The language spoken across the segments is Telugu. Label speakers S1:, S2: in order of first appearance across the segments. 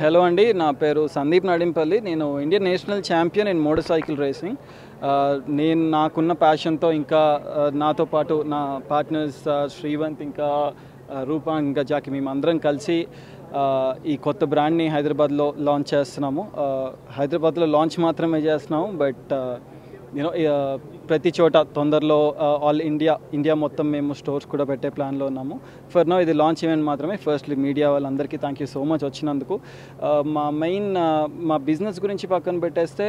S1: హలో అండి, నా పేరు సందీప్ నడింపల్లి. నేను Indian national champion in motor cycle racing. నేను నాకున్న ప్యాషన్తో ఇంకా నాతో పాటు నా పార్ట్నర్స్ శ్రీవంత్, ఇంకా రూపాంగ్, ఇంకా జాకి, మేము అందరం కలిసి ఈ కొత్త బ్రాండ్ని హైదరాబాద్లో లాంచ్ చేస్తున్నాము. హైదరాబాద్లో లాంచ్ మాత్రమే చేస్తున్నాము, బట్ యూనో ప్రతి చోట తొందరలో ఆల్ ఇండియా మొత్తం మేము స్టోర్స్ కూడా పెట్టే ప్లాన్లో ఉన్నాము. ఫర్ నౌ ఇది లాంచ్ ఈవెంట్ మాత్రమే. ఫస్ట్లీ మీడియా వాళ్ళందరికీ థ్యాంక్ యూ సో మచ్ వచ్చినందుకు. మా బిజినెస్ గురించి పక్కన పెట్టేస్తే,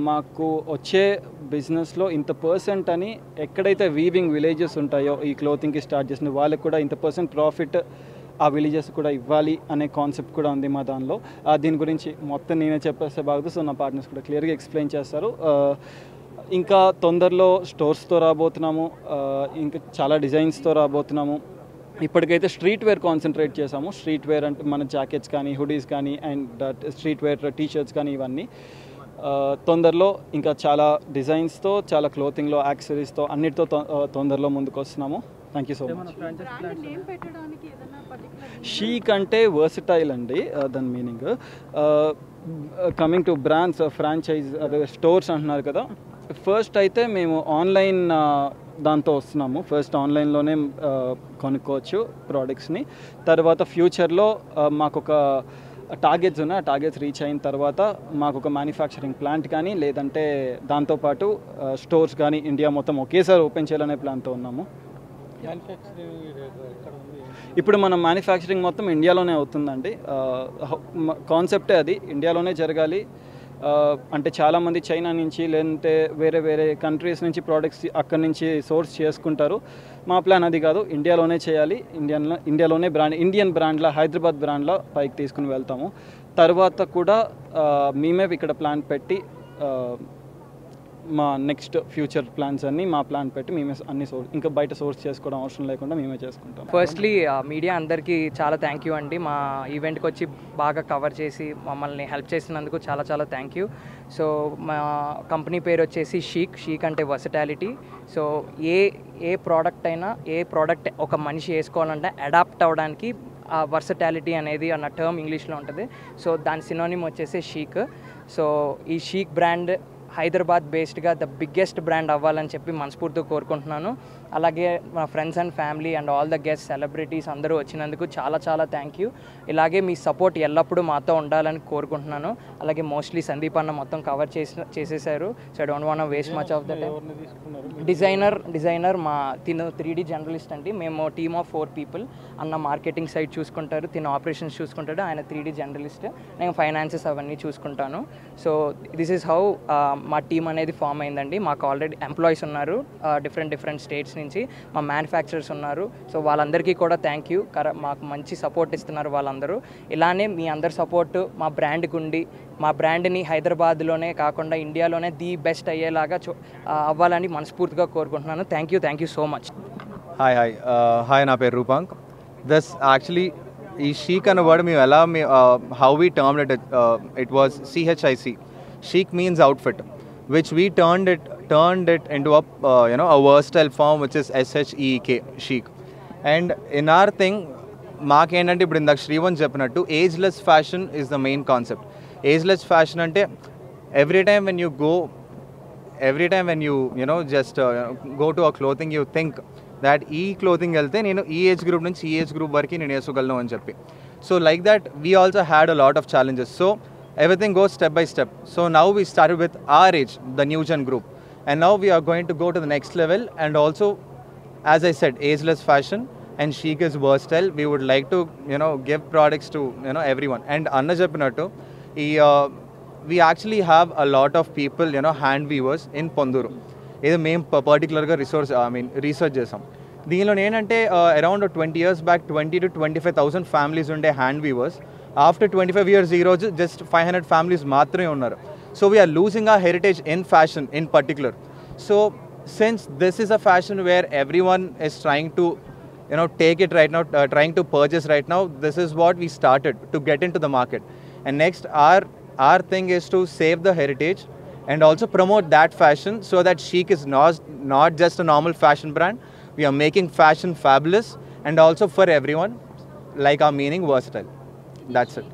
S1: మాకు వచ్చే బిజినెస్లో ఇంత పర్సెంట్ అని ఎక్కడైతే వీవింగ్ విలేజెస్ ఉంటాయో ఈ క్లోతింగ్కి స్టార్ట్ చేసిన వాళ్ళకి కూడా ఇంత పర్సెంట్ ప్రాఫిట్ ఆ విలేజెస్ కూడా ఇవ్వాలి అనే కాన్సెప్ట్ కూడా ఉంది మా దానిలో. దీని గురించి మొత్తం నేనే చెప్పేస్తే బాగుంది. సో నా పార్ట్నర్స్ కూడా క్లియర్గా ఎక్స్ప్లెయిన్ చేస్తారు. ఇంకా తొందరలో స్టోర్స్తో రాబోతున్నాము, ఇంకా చాలా డిజైన్స్తో రాబోతున్నాము. ఇప్పటికైతే స్ట్రీట్ వేర్ కాన్సన్ట్రేట్ చేసాము. స్ట్రీట్ వేర్ అంటే మన జాకెట్స్ కానీ, హుడీస్ కానీ, అండ్ స్ట్రీట్ వేర్ టీషర్ట్స్ కానీ, ఇవన్నీ తొందరలో ఇంకా చాలా డిజైన్స్తో, చాలా క్లోతింగ్లో, యాక్సెసరీస్తో, అన్నిటితో తొందరలో ముందుకు వస్తున్నాము. Thank you so much. షీక్ అంటే వర్సటైల్ అండి, దాని meaning. Coming to brands, franchise, అదే స్టోర్స్ అంటున్నారు కదా. ఫస్ట్ అయితే మేము ఆన్లైన్ దాంతో వస్తున్నాము. ఫస్ట్ ఆన్లైన్లోనే కొనుక్కోవచ్చు ప్రోడక్ట్స్ని. తర్వాత ఫ్యూచర్లో మాకు ఒక టార్గెట్స్ ఉన్నాయి. ఆ టార్గెట్స్ రీచ్ అయిన తర్వాత మాకు ఒక మ్యానుఫ్యాక్చరింగ్ ప్లాంట్ కానీ, లేదంటే దాంతోపాటు స్టోర్స్ కానీ ఇండియా మొత్తం ఒకేసారి ఓపెన్ చేయాలనే ప్లాన్తో ఉన్నాము. ఇప్పుడు మనం మ్యానుఫ్యాక్చరింగ్ మొత్తం ఇండియాలోనే అవుతుందండి. కాన్సెప్టే అది, ఇండియాలోనే జరగాలి. అంటే చాలామంది చైనా నుంచి, లేదంటే వేరే వేరే కంట్రీస్ నుంచి ప్రోడక్ట్స్ అక్కడి నుంచి సోర్స్ చేసుకుంటారు. మా ప్లాన్ అది కాదు, ఇండియాలోనే చేయాలి. ఇండియాలోనే ఇండియన్ బ్రాండ్లా, హైదరాబాద్ బ్రాండ్లా పైకి తీసుకుని వెళ్తాము. తర్వాత కూడా మేమే ఇక్కడ ప్లాన్ పెట్టి, మా నెక్స్ట్ ఫ్యూచర్ ప్లాన్స్ అన్నీ మా ప్లాన్ పెట్టి మేమే అన్ని ఇంకా బయట సోర్స్ చేసుకోవడం అవసరం లేకుండా మేమే చేసుకుంటాం.
S2: ఫస్ట్లీ మీడియా అందరికీ చాలా థ్యాంక్ యూ అండి. మా ఈవెంట్కి వచ్చి బాగా కవర్ చేసి మమ్మల్ని హెల్ప్ చేసినందుకు చాలా చాలా థ్యాంక్ యూ. సో మా కంపెనీ పేరు వచ్చేసి షీక్ అంటే వర్సటాలిటీ. సో ఏ ప్రోడక్ట్ అయినా, ఏ ప్రోడక్ట్ ఒక మనిషి వేసుకోవాలంటే అడాప్ట్ అవ్వడానికి ఆ వర్సటాలిటీ అనేది అన్న టర్మ్ ఇంగ్లీష్లో ఉంటుంది. సో దాని సినోనిమ్ వచ్చేసి షీక్. సో ఈ షీక్ బ్రాండ్ హైదరాబాద్ బేస్డ్గా ద బిగ్గెస్ట్ బ్రాండ్ అవ్వాలని చెప్పి మనస్ఫూర్తిగా కోరుకుంటున్నాను. అలాగే మా friends and family and all the guest, celebrities అందరూ వచ్చినందుకు చాలా చాలా థ్యాంక్ యూ. ఇలాగే మీ సపోర్ట్ ఎల్లప్పుడూ మాతో ఉండాలని కోరుకుంటున్నాను. అలాగే మోస్ట్లీ సందీప్ అన్న మొత్తం కవర్ చేసేసారు. So I don't want waste much of the time. Designer మా తిను 3D జర్నలిస్ట్ అండి. మేము టీమ్ ఆఫ్ 4 people. అన్న మార్కెటింగ్ సైడ్ చూసుకుంటారు, తిను ఆపరేషన్స్ చూసుకుంటాడు, ఆయన 3D జర్నలిస్ట్, నేను ఫైనాన్సెస్ అవన్నీ చూసుకుంటాను. సో దిస్ ఈజ్ హౌ మా టీం అనేది ఫామ్ అయిందండి. మాకు ఆల్రెడీ ఎంప్లాయీస్ ఉన్నారు డిఫరెంట్ స్టేట్స్ నుంచి, మా మ్యానుఫ్యాక్చరర్స్ ఉన్నారు. సో వాళ్ళందరికీ కూడా థ్యాంక్ యూ. మాకు మంచి సపోర్ట్ ఇస్తున్నారు వాళ్ళందరూ. ఇలానే మీ అందరి సపోర్టు మా బ్రాండ్కి ఉండి, మా బ్రాండ్ని హైదరాబాద్లోనే కాకుండా ఇండియాలోనే ది బెస్ట్ అయ్యేలాగా అవ్వాలని మనస్ఫూర్తిగా కోరుకుంటున్నాను. Thank you so much.
S3: Hi, నా పేరు రూపాంగ్. దస్ యాక్చువల్లీ ఈ షీక్ అనే వర్డ్ మేము ఎలా how we termed it was CHIC. Chic means outfit, which we turned it into a versatile form, which is SHEEK, chic. And in our thing, మాకేంటంటే ఇప్పుడు ఇందాక శ్రీవంత్ చెప్పినట్టు ageless fashion is the main concept. Ageless fashion అంటే every time when you just go to a clothing, you think that ఈ క్లోతింగ్ వెళ్తే నేను ఈ ఏజ్ గ్రూప్ నుంచి ఈ ఏజ్ గ్రూప్ వరకు నేను వేసుకోగలను అని చెప్పి. So like that we also had a lot of challenges. So everything goes step by step. So now we started with our age, the new gen group, and now we are going to go to the next level. And also, as I said, ageless fashion and chic is versatile. We would like to give products to everyone. And Anna cheppinattu we actually have a lot of people, hand weavers in Ponduru. Idu mem particular ga research chesam. దీనిలో ఏంటంటే around 20 years back 20 to 25,000 families ఉండే హ్యాండ్ వీవర్స్. ఆఫ్టర్ 25 years ఈరోజు జస్ట్ 500 ఫ్యామిలీస్ మాత్రమే ఉన్నారు. So we are losing our heritage in fashion in particular. So since this is a fashion where every one is trying to take it right now, trying to purchase right now, this is what we started to get into the market. And next our thing is to save the heritage and also promote that fashion, so that Chic is not just a normal fashion brand. We are making fashion fabulous and also for everyone, like our meaning versatile. That's it.